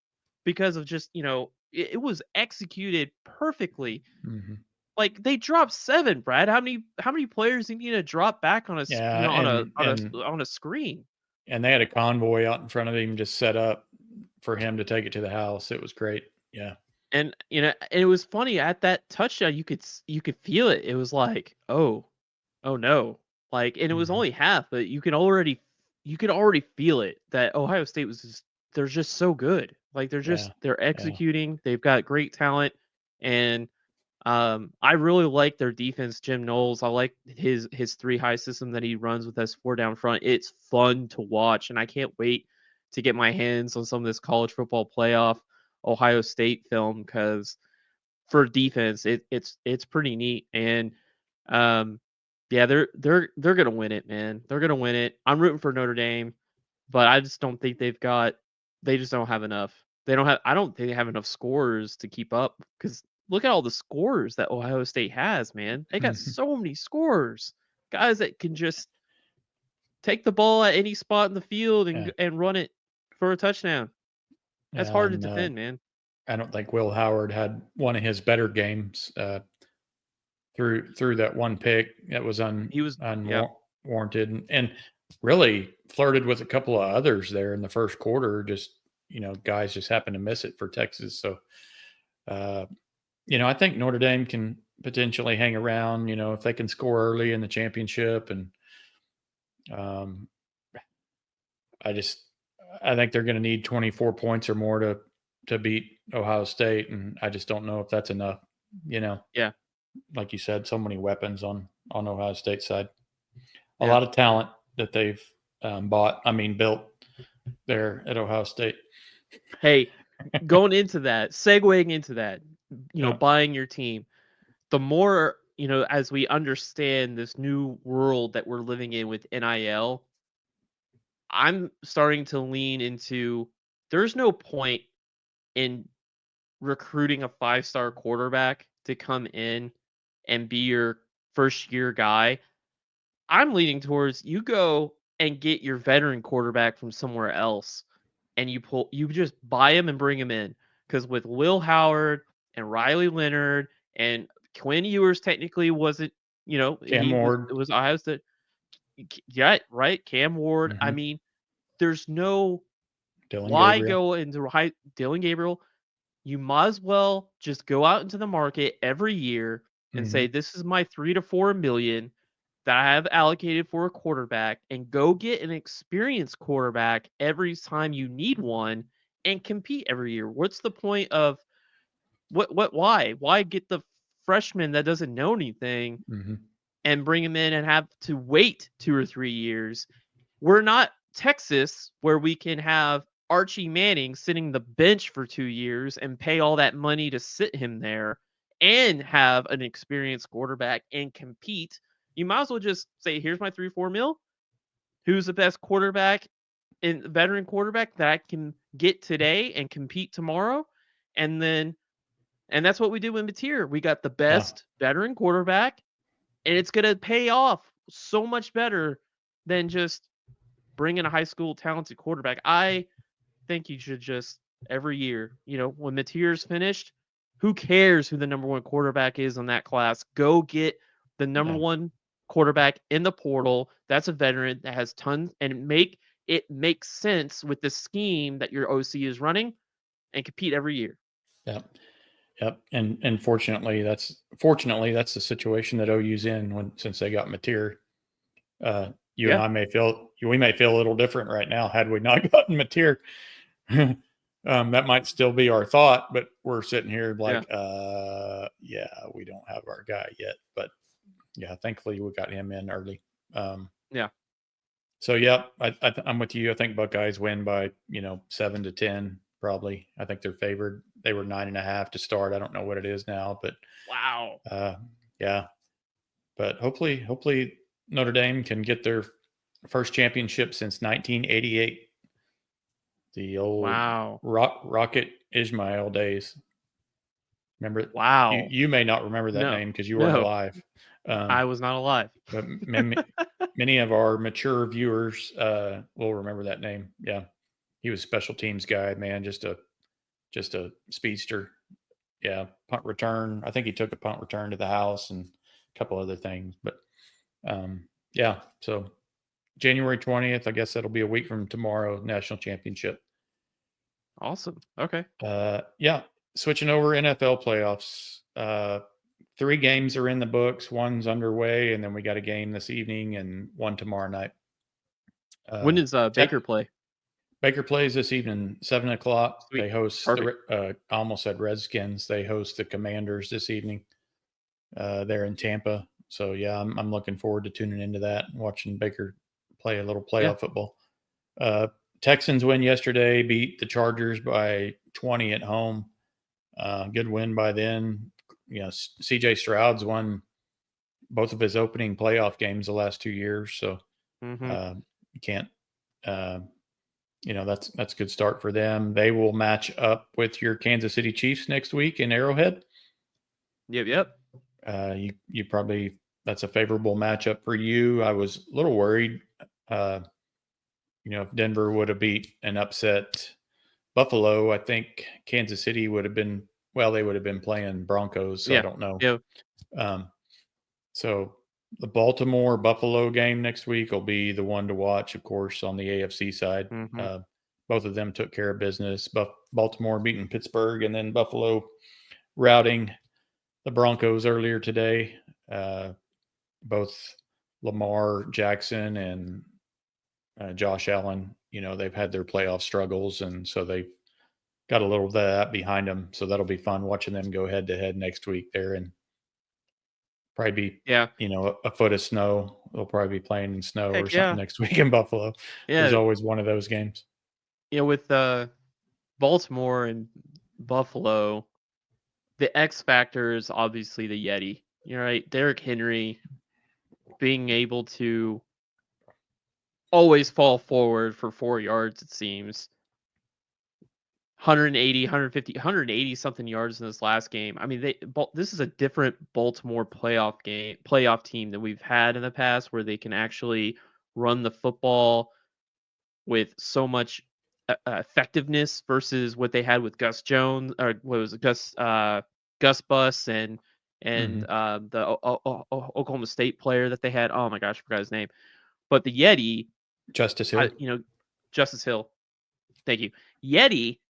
because of just, it was executed perfectly. Mhm. Like, they dropped 7, Brad. How many players do you need to drop back on a s Yeah, on a screen? and they had a convoy out in front of him just set up for him to take it to the house. It was great. Yeah. And, it was funny at that touchdown, you could feel it. It was like, "Oh, oh no." Like, and it was Mhm. only half, but you could already feel it that Ohio State was just they're just so good. Like, Yeah. they're Yeah. executing, they've got great talent, and I really like their defense, Jim Knowles. I like his 3 high system that he runs with us 4 down front. It's fun to watch, and I can't wait to get my hands on some of this college football playoff Ohio State film because for defense, it's pretty neat. And um, yeah, they're gonna win it, man. They're gonna win it. I'm rooting for Notre Dame, but I just don't think they just don't have enough. I don't think they have enough scorers to keep up because look at all the scorers that Ohio State has, man. They got Mhm. so many scorers, guys that can just take the ball at any spot in the field and Yeah. and run it for a touchdown. That's Yeah. hard to And defend, man. I don't think Will Howard had one of his better games through that one pick that was He was, yeah, unwarranted, and really flirted with a couple of others there in the first quarter. Just guys just happened to miss it for Texas. So uh, I think Notre Dame can potentially hang around. If they can score early in the championship, and um, I just I think they're going to need 24 points or more to beat Ohio State, and I just don't know if that's enough. You know, yeah, like you said, so many weapons on Ohio State side, a yeah. lot of talent that they've built there at Ohio State. Hey, going into that, segueing into that, Yeah. buying your team, the more, as we understand this new world that we're living in with NIL, I'm starting to lean into there's no point in recruiting a 5-star quarterback to come in and be your first year guy. I'm leaning towards you go and get your veteran quarterback from somewhere else and you just buy him and bring him in. Because with Will Howard and Riley Leonard and Quinn Ewers technically wasn't, Cam he was Ward. it was Ohio State. Yeah, right. Cam Ward. I Hmm. mean, there's no Dylan why Gabriel. go into Dylan Gabriel. You might as well just go out into the market every year and say, Hmm. this is my 3 to 4 million that I have allocated for a quarterback, and go get an experienced quarterback every time you need one and compete every year. What's the point of why get the freshman that doesn't know anything Hmm. and bring him in and have to wait 2 or 3 years? We're not Texas where we can have Archie Manning sitting the bench for 2 years and pay all that money to sit him there and have an experienced quarterback and compete. You might as well just say, here's my 3 4 mil. Who's the best quarterback in veteran quarterback that I can get today and compete tomorrow? And then and that's what we did with Mateer. We got the Yeah. best veteran quarterback, and it's gonna pay off so much better than just bring in a high school talented quarterback. I think you should just every year, when Mateer's finished, who cares who the number one quarterback is in that class? Go get the number Yeah. one quarterback in the portal. That's a veteran that has tons and make it make sense with the scheme that your OC is running and compete every year. Yep. Yep. And fortunately that's the situation that OU's in since they got Mateer. You and Yeah. I we may feel a little different right now had we not gotten Mateer. That might still be our thought, but we're sitting here Yeah. like, yeah, we don't have our guy yet. But yeah, thankfully we got him in early. Yeah. So yeah, I'm with you. I think Buckeyes win by 7-10 probably. I think they're favored. They were 9.5 to start. I don't know what it is now, but Wow. yeah. But hopefully Notre Dame can get their first championship since 1988. The old Wow. Rocket Ismail days. Remember it? Wow. You may not remember that No. name because you weren't No. alive. I was not alive. But many of our mature viewers will remember that name. Yeah, he was special teams guy, man. Just a speedster. Yeah, punt return. I think he took a punt return to the house and a couple other things. But yeah, so January 20th, I guess that'll be a week from tomorrow, national championship. Awesome. Okay. Yeah, switching over NFL playoffs. 3 games are in the books. One's underway, and then we got a game this evening and one tomorrow night. When does Baker play? Baker plays this evening, 7:00. Sweet. They host I almost said Redskins. They host the Commanders this evening. They're in Tampa. So yeah, I'm looking forward to tuning into that and watching Baker play a little playoff football. Texans win yesterday, beat the Chargers by 20 at home. Good win by them. You know, CJ Stroud's won both of his opening playoff games the last 2 years. So you can't, that's a good start for them. They will match up with your Kansas City Chiefs next week in Arrowhead. Yep. You probably, that's a favorable matchup for you. I was a little worried, if Denver would have beat and upset Buffalo, I think Kansas City would have been, they would have been playing Broncos. So I don't know. Yeah. So the Baltimore Buffalo game next week will be the one to watch, of course, on the AFC side. Both of them took care of business. Baltimore beating Pittsburgh, and then Buffalo routing the Broncos earlier today. Both Lamar Jackson and Josh Allen, they've had their playoff struggles, and so they've got a little of that behind them. So that'll be fun watching them go head to head next week there, and probably be, a foot of snow. They'll probably be playing in snow or something next week in Buffalo. Yeah. There's always one of those games. With Baltimore and Buffalo, the X factor is obviously the Yeti. You're right. Derrick Henry being able to always fall forward for 4 yards, it seems. 180, 150, 180 something yards in this last game. I mean, this is a different Baltimore playoff team than we've had in the past, where they can actually run the football with so much effectiveness versus what they had with Gus Jones, or what was it, Gus Bus and the Oklahoma State player that they had. Oh my gosh, I forgot his name. But the Yeti, Justice Hill. Justice Hill. Thank you. Yeti.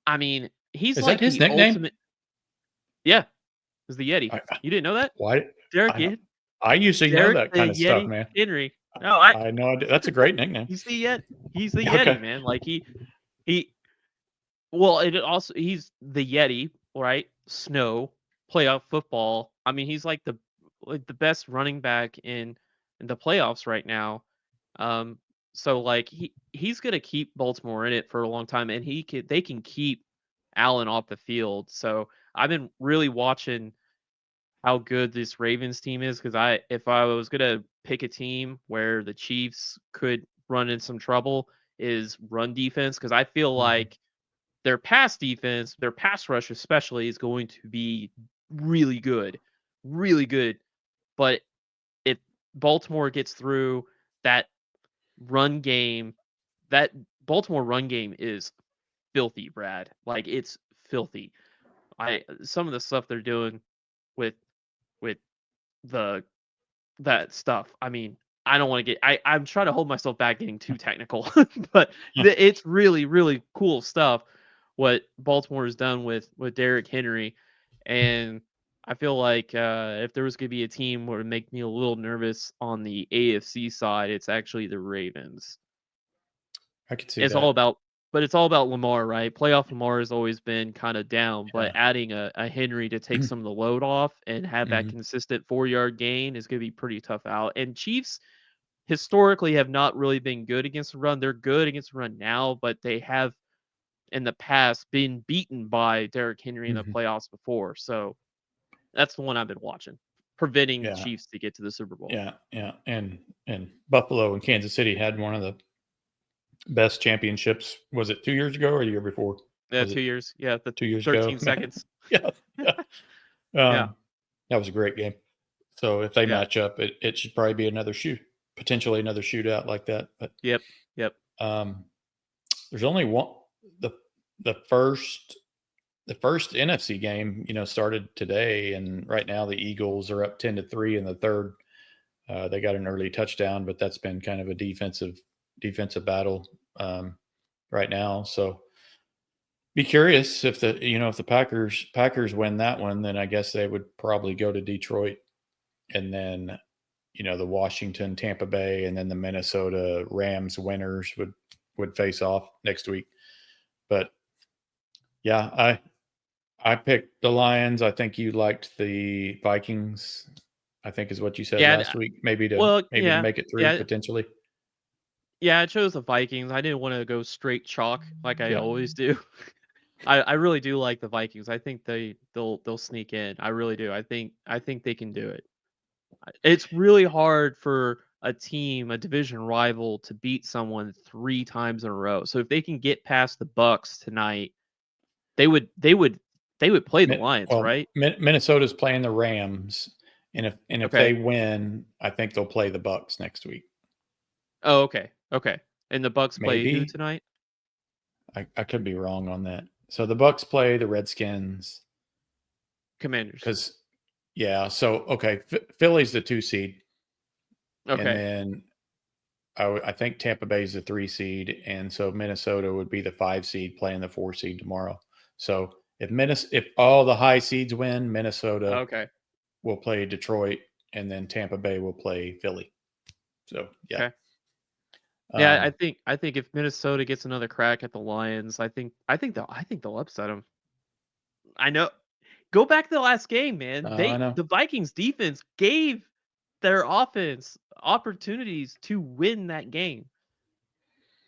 I mean, he's is like that his the nickname? Ultimate. Yeah, is the Yeti. You didn't know that? Why? Derrick. I usually know that kind of Yeti stuff, man. Henry. No, I know. That's a great nickname. He's the Yeti. He's the Yeti, man. Like he. Well, he's the Yeti, right? Snow playoff football. I mean, he's like the best running back in the playoffs right now. So like he's gonna keep Baltimore in it for a long time, and they can keep Allen off the field. So I've been really watching how good this Ravens team is, because if I was gonna pick a team where the Chiefs could run in some trouble, is run defense, because I feel like their pass defense, their pass rush especially, is going to be really good. But if Baltimore gets through that run game, that Baltimore run game is filthy, Brad. Like, it's filthy. Some of the stuff they're doing with that stuff. I mean, I don't want to I'm trying to hold myself back getting too technical, but it's really, really cool stuff what Baltimore has done with Derrick Henry. And I feel like if there was going to be a team where it would make me a little nervous on the AFC side, it's actually the Ravens. I could see it's that. It's all about Lamar, right? Playoff Lamar has always been kind of down, but adding a Henry to take some of the load off and have that consistent 4-yard gain is going to be pretty tough out. And Chiefs historically have not really been good against the run. They're good against the run now, but they have in the past been beaten by Derrick Henry in the playoffs before. So that's the one I've been watching, preventing the Chiefs to get to the Super Bowl. Yeah. And Buffalo and Kansas City had one of the best championships. Was it 2 years ago or the year before? Yeah, Was 2 it years. Yeah, the 2 years 13 ago? Man. seconds. Yeah. Yeah. That was a great game. So if they Yeah. match up, it should probably be potentially another shootout like that. But Yep. there's only one. The first NFC game, started today, and right now the Eagles are up 10-3 in the third. They got an early touchdown, but that's been kind of a defensive battle right now. So be curious if the Packers win that one, then I guess they would probably go to Detroit, and then the Washington, Tampa Bay, and then the Minnesota Rams winners would face off next week. But yeah, I picked the Lions. I think you liked the Vikings, I think is what you said last week. Maybe to make it through potentially. Yeah, I chose the Vikings. I didn't want to go straight chalk like I Yeah. always do. I really do like the Vikings. I think they'll sneak in. I really do. I think they can do it. It's really hard for a division rival, to beat someone 3 times in a row. So if they can get past the Bucks tonight, they would play the Lions, right? Minnesota's playing the Rams, and if Okay. they win, I think they'll play the Bucks next week. Oh, okay. Okay. And the Bucks play who Maybe. tonight? I could be wrong on that. So the Bucks play the Redskins. Commanders. So okay, Philly's the 2 seed. Okay. And then I think Tampa Bay's the 3 seed, and so Minnesota would be the 5 seed playing the 4 seed tomorrow. So if all the high seeds win, Minnesota will play Detroit, and then Tampa Bay will play Philly. So yeah. Okay. Yeah, I think if Minnesota gets another crack at the Lions, I think they'll upset them. I know. Go back to the last game, man. I know. The Vikings defense gave their offense opportunities to win that game.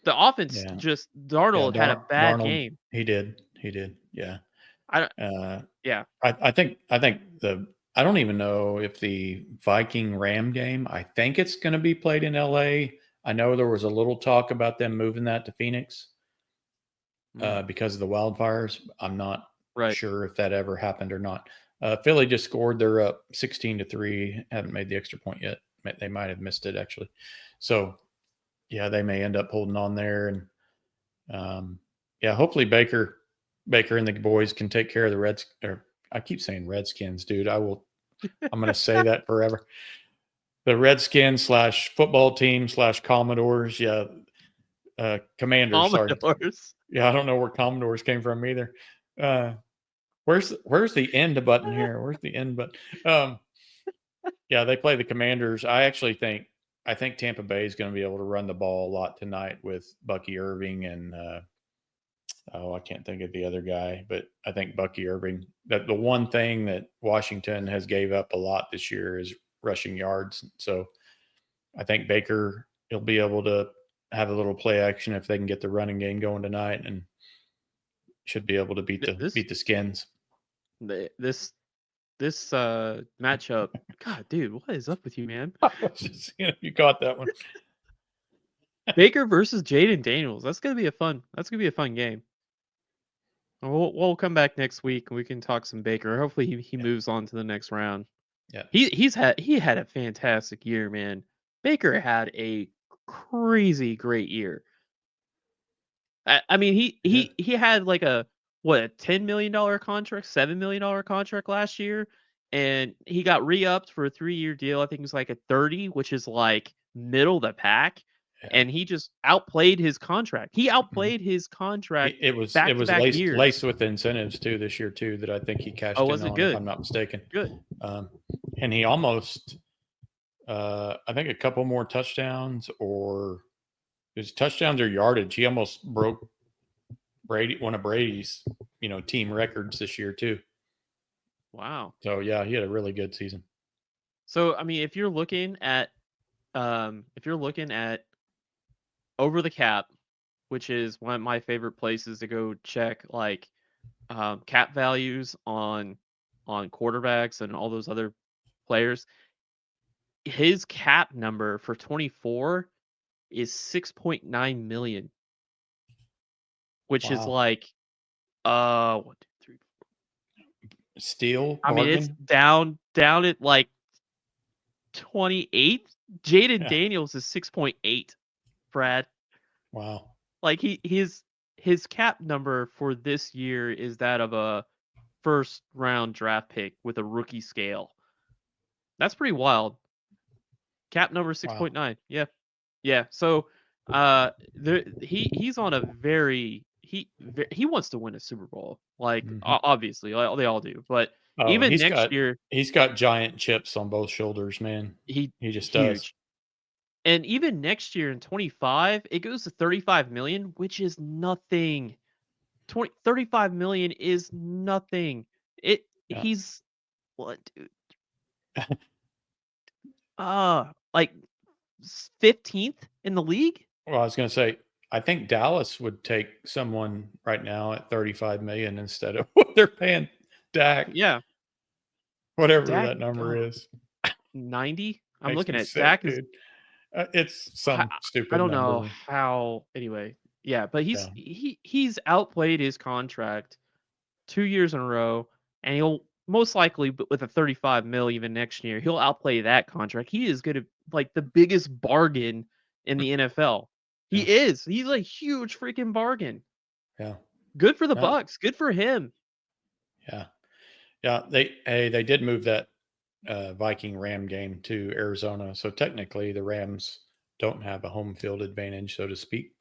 The offense Darnold had a bad game. He did. Yeah. I think I don't even know if the Viking Ram game, I think it's going to be played in LA. I know there was a little talk about them moving that to Phoenix because of the wildfires. I'm not sure if that ever happened or not. Philly just scored. They're up 16-3. Haven't made the extra point yet. They might have missed it actually. So yeah, they may end up holding on there, and hopefully Baker and the boys can take care of the Reds. Or I keep saying Redskins, dude. I'm going to say that forever. The Redskins / football team / Commodores. Yeah. Commanders. Commodores. Sorry. Yeah. I don't know where Commodores came from either. Where's the end button here? Where's the end button? Yeah, they play the Commanders. I think Tampa Bay is going to be able to run the ball a lot tonight with Bucky Irving and I can't think of the other guy, but I think Bucky Irving. That the one thing that Washington has gave up a lot this year is rushing yards. So I think Baker will be able to have a little play action if they can get the running game going tonight, and should be able to beat the Skins. This matchup. God, dude, what is up with you, man? You caught that one. Baker versus Jaden Daniels. That's gonna be a fun game. We'll come back next week and we can talk some Baker. Hopefully he moves on to the next round. Yeah. He had a fantastic year, man. Baker had a crazy great year. I mean, he had like a $10 million contract, $7 million contract last year, and he got re-upped for a 3-year deal. I think it was like a 30, which is like middle of the pack. Yeah. And he just outplayed his contract. He outplayed his contract. It was laced with incentives too this year too that I think he cashed in on, if I'm not mistaken. Good. And he almost, I think a couple more touchdowns, or his touchdowns or yardage. He almost broke one of Brady's, team records this year too. Wow. So yeah, he had a really good season. So I mean, if you're looking at Over the Cap, which is one of my favorite places to go check like cap values on quarterbacks and all those other players, his cap number for 24 is $6.9 million. which is Wow. like 1, 2, 3. Steel I mean, it's bargain. down at like 28. Jaden Yeah. Daniels is 6.8. Brad, Wow. like his cap number for this year is that of a first round draft pick with a rookie scale. That's pretty wild. Cap number Wow. 6.9. Yeah. Yeah. So he's on a very he wants to win a Super Bowl. Like Mhm. obviously they all do. But Oh, even next year he's got giant chips on both shoulders, man. he He just does. huge. And even next year in 25, it goes to 35 million, which is nothing. 35 million is nothing. Yeah. He's what, dude? Like 15th in the league? Well, I was going to say, I think Dallas would take someone right now at 35 million instead of what they're paying Dak, Yeah. whatever Dak, that number is. 90. I'm Makes looking me at sick, Dak is dude. It's some I stupid don't know number. how anyway. Yeah, but Yeah. he's outplayed his contract 2 years in a row, and he'll most likely, but with a 35 mil even next year, he'll outplay that contract. He is gonna like the biggest bargain in the NFL. He Yeah. is. He's a huge freaking bargain. Yeah. Good for the Yeah. Bucks. Good for him. Yeah. Yeah. They did move that Viking Ram game to Arizona. So technically the Rams don't have a home field advantage, so to speak.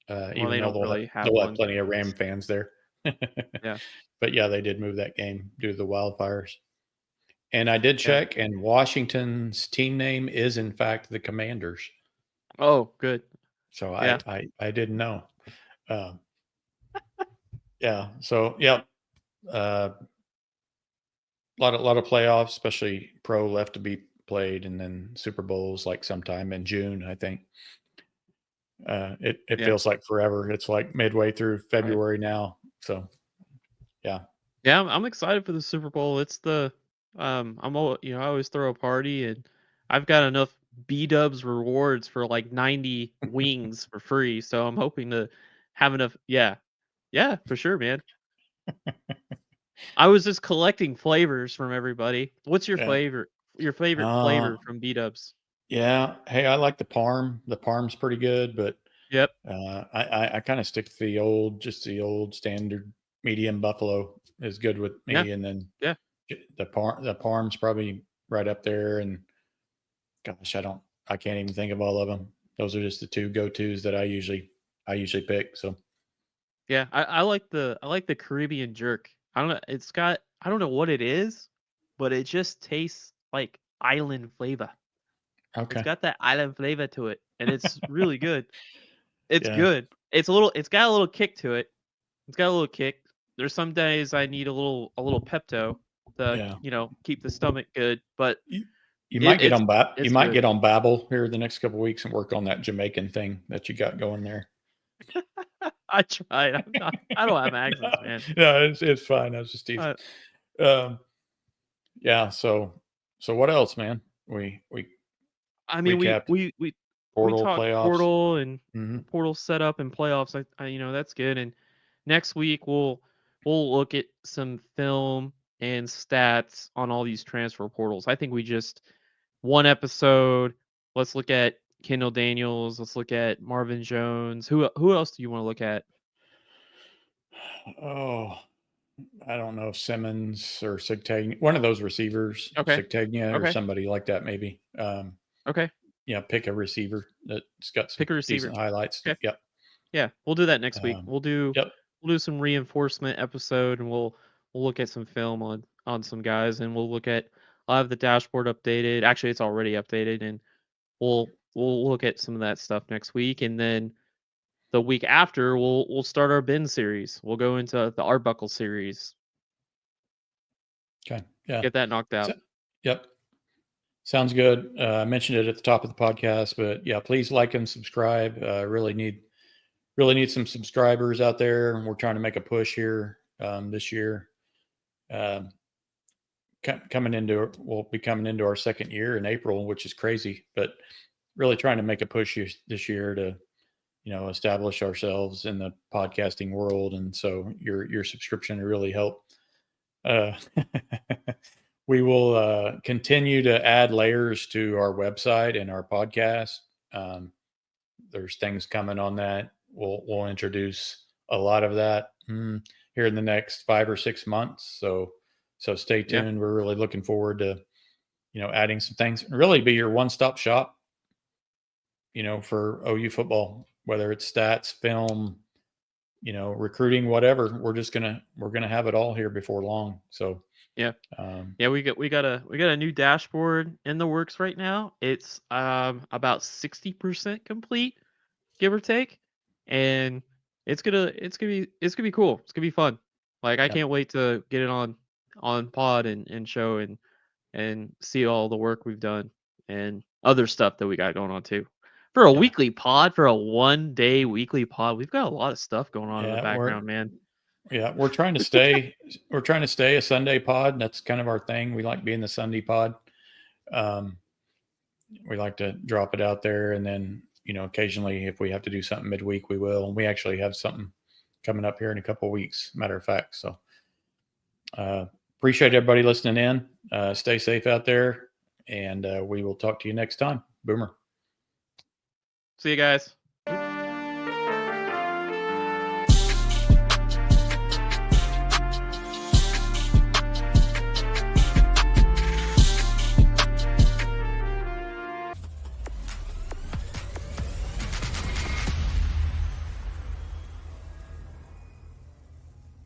Well, Even they though don't really have they'll have one. plenty of Ram fans there. Yeah. But yeah, they did move that game due to the wildfires. And I did Yeah. check, and Washington's team name is in fact the Commanders. Oh, good. So Yeah. I didn't know. Um, yeah. So yeah, lot of playoffs, especially pro left to be played, and then Super Bowls like sometime in June, I think. It Yeah. feels like forever. It's like midway through Right. February now. So yeah. Yeah, I'm excited for the Super Bowl. It's the I'm all I always throw a party and I've got enough B-dubs rewards for like 90 wings for free. So I'm hoping to have enough. Yeah. Yeah, for sure, man. I was just collecting flavors from everybody. What's your Yeah. flavor? Your favorite Uh, flavor from B-dubs? yeah. Hey, I like the Parm. The Parm's pretty good, but Yep. I kind of stick to just the old standard medium buffalo is good with Yeah. me, and then Yeah. the Parm's probably right up there. And gosh, I can't even think of all of them. Those are just the two go tos that I usually pick. So Yeah. I like the Caribbean jerk. I don't know. I don't know what it is, but it just tastes like island flavor. It's okay, got that island flavor to it, and it's really good. It's yeah, good. It's got a little kick to it. It's got a little kick. There's some days I need a little Pepto to, yeah. keep the stomach good, but You, you it, might get it's on you it's might good. get on Babbel here the next couple of weeks and work on that Jamaican thing that you got going there. I tried. I don't have accents, man. No, it's fine. I was just teasing. Uh, Um, yeah. So what else, man? We I mean, recapped we portal talked playoffs. portal and Hmm. portal setup and playoffs. That's good. And next week we'll look at some film and stats on all these transfer portals. I think we just one episode. Let's look at Kendall Daniels. Let's look at Marvin Jones. Who else do you want to look at? Oh, I don't know, Simmons or Sigtagna, one of those receivers, Okay. Sigtagna or Okay. somebody like that, maybe. Okay. Pick a receiver that's got some Pick a receiver. decent highlights. Okay. Yep. Yeah, we'll do that next week. Um, We'll do yep. we'll do some reinforcement episode and we'll look at some film on some guys and I'll have the dashboard updated. Actually, it's already updated and we'll look at some of that stuff next week and then the week after we'll start our bin series. We'll go into the Arbuckle series. Okay. Yeah. Get that knocked So, out. yep. Sounds good. I mentioned it at the top of the podcast, but yeah, please like and subscribe. Really need some subscribers out there. We're trying to make a push here this year. Um, we'll be coming into our second year in April, which is crazy, but really trying to make a push this year to establish ourselves in the podcasting world. And so your subscription really helped. We will continue to add layers to our website and our podcast. There's things coming on that. We'll introduce a lot of that here in the next 5 or 6 months. So stay tuned. We're really looking forward to, adding some things and really be your one-stop shop, for OU football, whether it's stats, film, recruiting, whatever. We're going to have it all here before long. So we got a new dashboard in the works right now. It's about 60% complete, give or take, and it's gonna be cool. It's gonna be fun. Like I can't wait to get it on pod and show and see all the work we've done and other stuff that we got going on too. For a weekly pod, for a 1-day weekly pod, we've got a lot of stuff going on in the background, man. Yeah, we're trying to stay a Sunday pod. That's kind of our thing. We like being the Sunday pod. We like to drop it out there, and then, occasionally if we have to do something midweek, we will. And we actually have something coming up here in a couple of weeks, matter of fact. So appreciate everybody listening in. Stay safe out there, and we will talk to you next time. Boomer. See you guys.